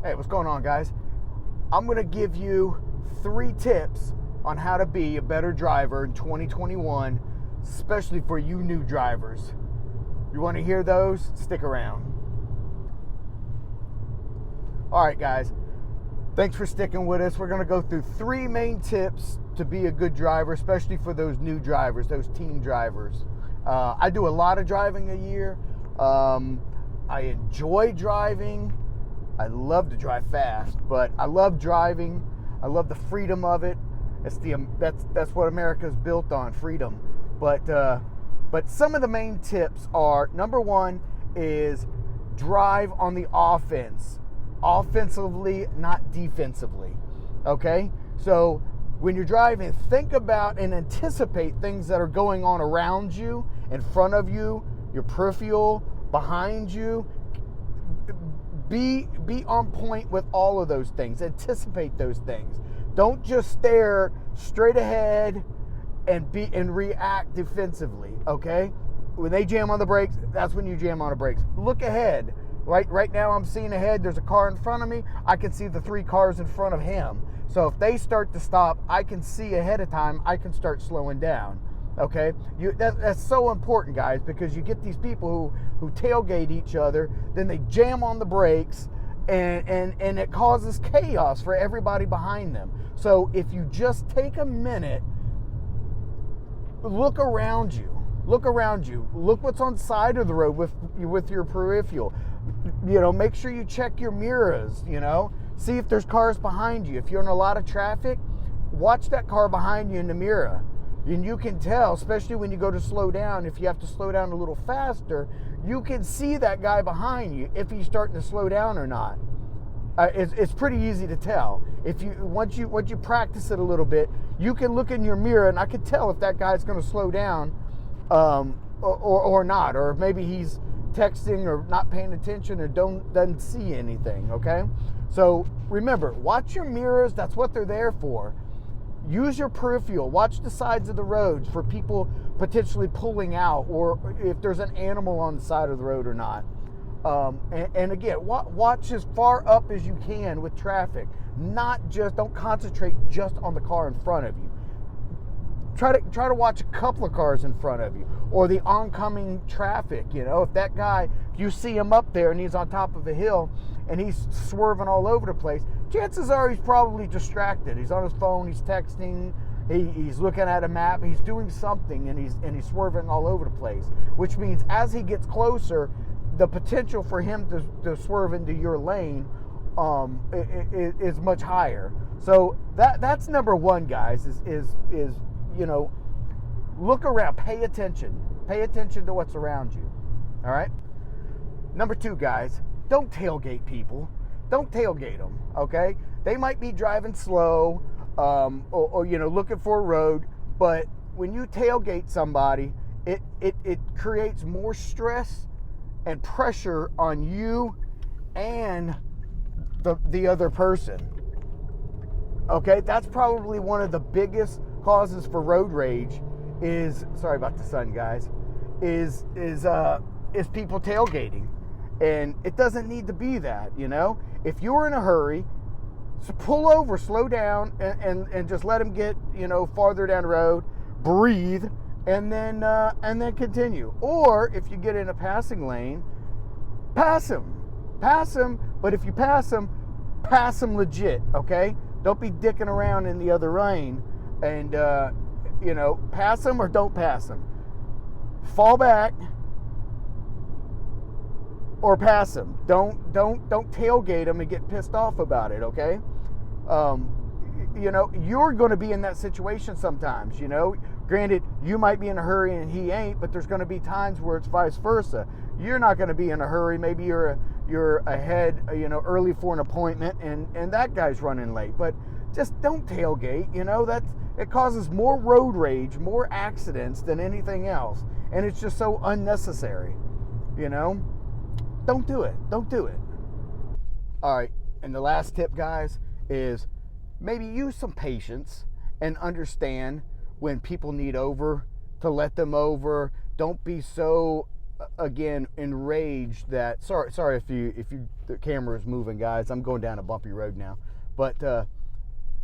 Hey, what's going on, guys? I'm going to give you 3 tips on how to be a better driver in 2021, especially for you new drivers. You want to hear those? Stick around. All right, guys. Thanks for sticking with us. We're going to go through 3 main tips to be a good driver, especially for those new drivers, those team drivers. I do a lot of driving a year. I enjoy driving. I love to drive fast, but I love driving. I love the freedom of it. That's what America's built on, freedom. But some of the main tips are, number 1 is drive on the offense. Offensively, not defensively. Okay? So when you're driving, think about and anticipate things that are going on around you, in front of you, your peripheral, behind you. Be on point with all of those things. Anticipate those things. Don't just stare straight ahead and react defensively, okay? When they jam on the brakes, that's when you jam on the brakes. Look ahead. Right now I'm seeing ahead. There's a car in front of me. I can see the 3 cars in front of him. So if they start to stop, I can see ahead of time. I can start slowing down. Okay, that's so important, guys, because you get these people who tailgate each other, then they jam on the brakes, and it causes chaos for everybody behind them. So if you just take a minute, look around you, look what's on the side of the road with your peripheral. Make sure you check your mirrors. See if there's cars behind you. If you're in a lot of traffic, watch that car behind you in the mirror. And you can tell, especially when you go to slow down, if you have to slow down a little faster, you can see that guy behind you if he's starting to slow down or not. It's pretty easy to tell. Once you practice it a little bit, you can look in your mirror and I can tell if that guy's going to slow down or not, or maybe he's texting or not paying attention or doesn't see anything. Okay, so remember, watch your mirrors. That's what they're there for. Use your peripheral. Watch the sides of the roads for people potentially pulling out, or if there's an animal on the side of the road or not. And again, watch as far up as you can with traffic. Don't concentrate just on the car in front of you. Try to watch a couple of cars in front of you, or the oncoming traffic. If that guy, if you see him up there and he's on top of a hill and he's swerving all over the place, chances are he's probably distracted. He's on his phone, he's texting, he's looking at a map, he's doing something, and he's swerving all over the place. Which means as he gets closer, the potential for him to swerve into your lane is much higher. So that's number 1, guys. Is look around, pay attention to what's around you. All right. Number 2, guys, don't tailgate people. Don't tailgate them, okay? They might be driving slow or looking for a road, but when you tailgate somebody, it creates more stress and pressure on you and the other person. Okay? That's probably one of the biggest causes for road rage is, sorry about the sun, guys, is people tailgating. And it doesn't need to be that, If you're in a hurry, so pull over, slow down, and just let them get, farther down the road, breathe, and then continue. Or if you get in a passing lane, pass them. But if you pass them legit, okay? Don't be dicking around in the other lane, and pass them or don't pass them. Fall back. Or pass them. Don't tailgate them and get pissed off about it, okay? You're going to be in that situation sometimes, Granted, you might be in a hurry and he ain't, but there's going to be times where it's vice versa. You're not going to be in a hurry. Maybe you're ahead, early for an appointment, and that guy's running late. But just don't tailgate. It causes more road rage, more accidents than anything else, and it's just so unnecessary. Don't do it. All right, and the last tip, guys, is maybe use some patience and understand when people need over, to let them over. Don't be so again, enraged that, sorry if the camera is moving, guys. I'm going down a bumpy road now. But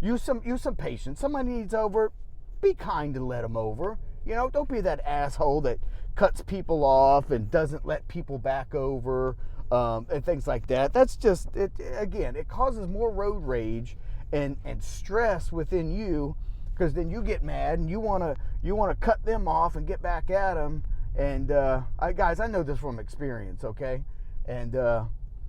use some patience. Somebody needs over, be kind and let them over. Don't be that asshole that cuts people off and doesn't let people back over, and things like that. That's just it. Again, it causes more road rage and stress within you, because then you get mad and you want to cut them off and get back at them. And guys, I know this from experience, okay? And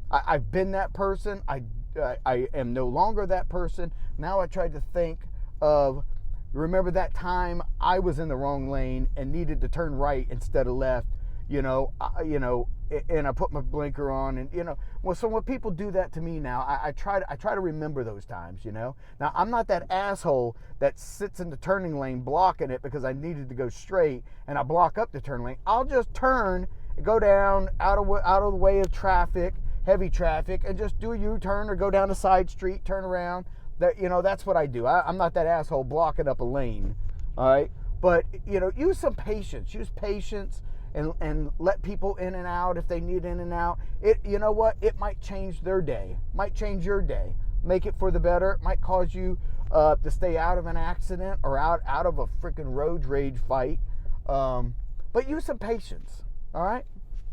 I've been that person. I am no longer that person. Now I try to think of, remember that time I was in the wrong lane and needed to turn right instead of left, and I put my blinker on, and so when people do that to me now, I try to remember those times. Now I'm not that asshole that sits in the turning lane blocking it because I needed to go straight and I block up the turn lane. I'll just turn, go down out of the way of traffic, heavy traffic, and just do a U-turn or go down a side street, turn around. That's what I do. I'm not that asshole blocking up a lane. All right, but use some patience. Use patience. And let people in and out if they need in and out. You know what? It might change their day. Might change your day. Make it for the better. It might cause you to stay out of an accident or out of a freaking road rage fight. But use some patience. All right?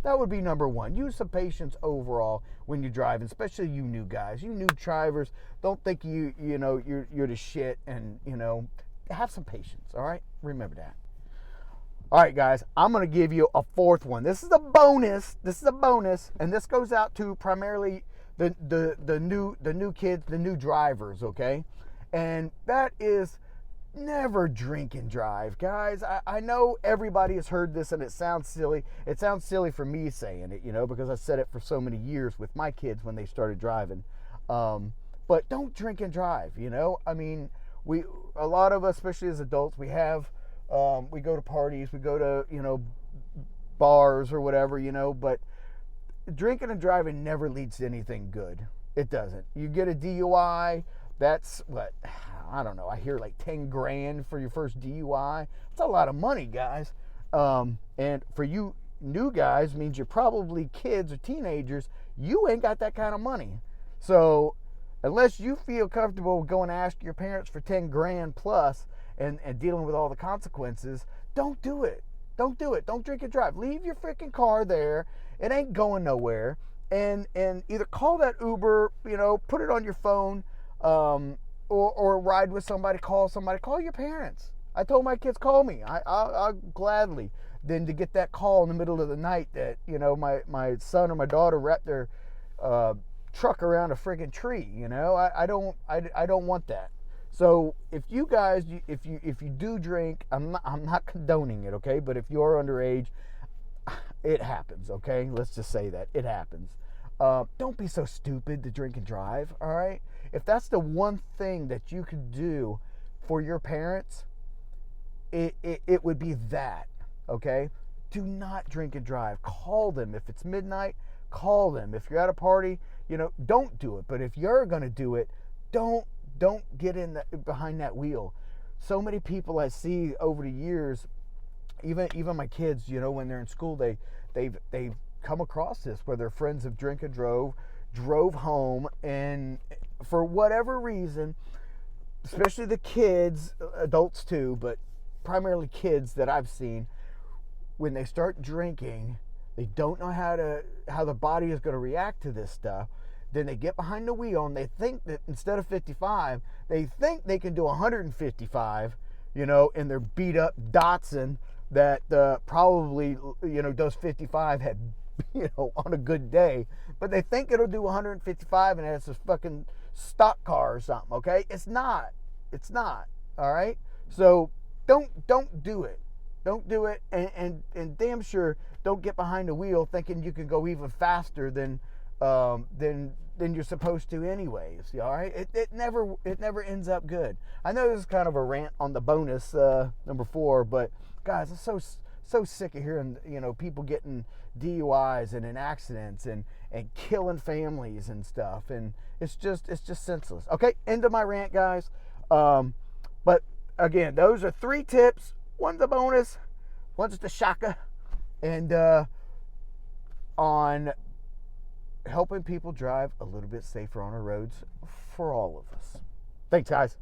That would be number one. Use some patience overall when you're driving, especially you new guys. You new drivers, don't think you're the shit, and have some patience. All right? Remember that. All right, guys, I'm going to give you a fourth one. This is a bonus. And this goes out to primarily the new kids, the new drivers, okay? And that is never drink and drive, guys. I know everybody has heard this and it sounds silly. It sounds silly for me saying it, because I said it for so many years with my kids when they started driving. But don't drink and drive, I mean, a lot of us, especially as adults, we go to parties, we go to, bars or whatever, but drinking and driving never leads to anything good. It doesn't. You get a DUI, that's what, I don't know, I hear like 10 grand for your first DUI. It's a lot of money, guys. And for you new guys, means you're probably kids or teenagers, you ain't got that kind of money. So unless you feel comfortable going to ask your parents for 10 grand plus, and dealing with all the consequences, don't do it. Don't do it. Don't drink and drive. Leave your freaking car there. It ain't going nowhere. And either call that Uber, put it on your phone, or ride with somebody, call somebody. Call your parents. I told my kids, call me. I'll gladly than to get that call in the middle of the night that, my son or my daughter wrapped their truck around a friggin' tree. I don't want that. So if you guys, if you do drink, I'm not condoning it, okay? But if you're underage, it happens, okay? Let's just say that it happens. Don't be so stupid to drink and drive, all right? If that's the one thing that you could do for your parents, it would be that, okay? Do not drink and drive. Call them. If it's midnight, call them. If you're at a party, don't do it. But if you're going to do it, don't get behind that wheel. So many people I see over the years, even my kids, when they're in school, they've come across this where their friends have drink and drove home, and for whatever reason, especially the kids, adults too, but primarily kids that I've seen, when they start drinking, they don't know how the body is going to react to this stuff. Then they get behind the wheel and they think that instead of 55, they think they can do 155, in their beat up Datsun that probably, does 55 on a good day. But they think it'll do 155 and it's a fucking stock car or something, okay? It's not. All right? So don't do it. Don't do it, and damn sure don't get behind the wheel thinking you can go even faster than you're supposed to anyways. All right, it never ends up good. I know this is kind of a rant on the bonus number 4, but guys, I'm so sick of hearing people getting DUIs and in accidents and killing families and stuff, and it's just senseless. Okay, end of my rant, guys. But again, those are 3 tips. One's a bonus, one's the shaka, and on helping people drive a little bit safer on our roads for all of us. Thanks, guys.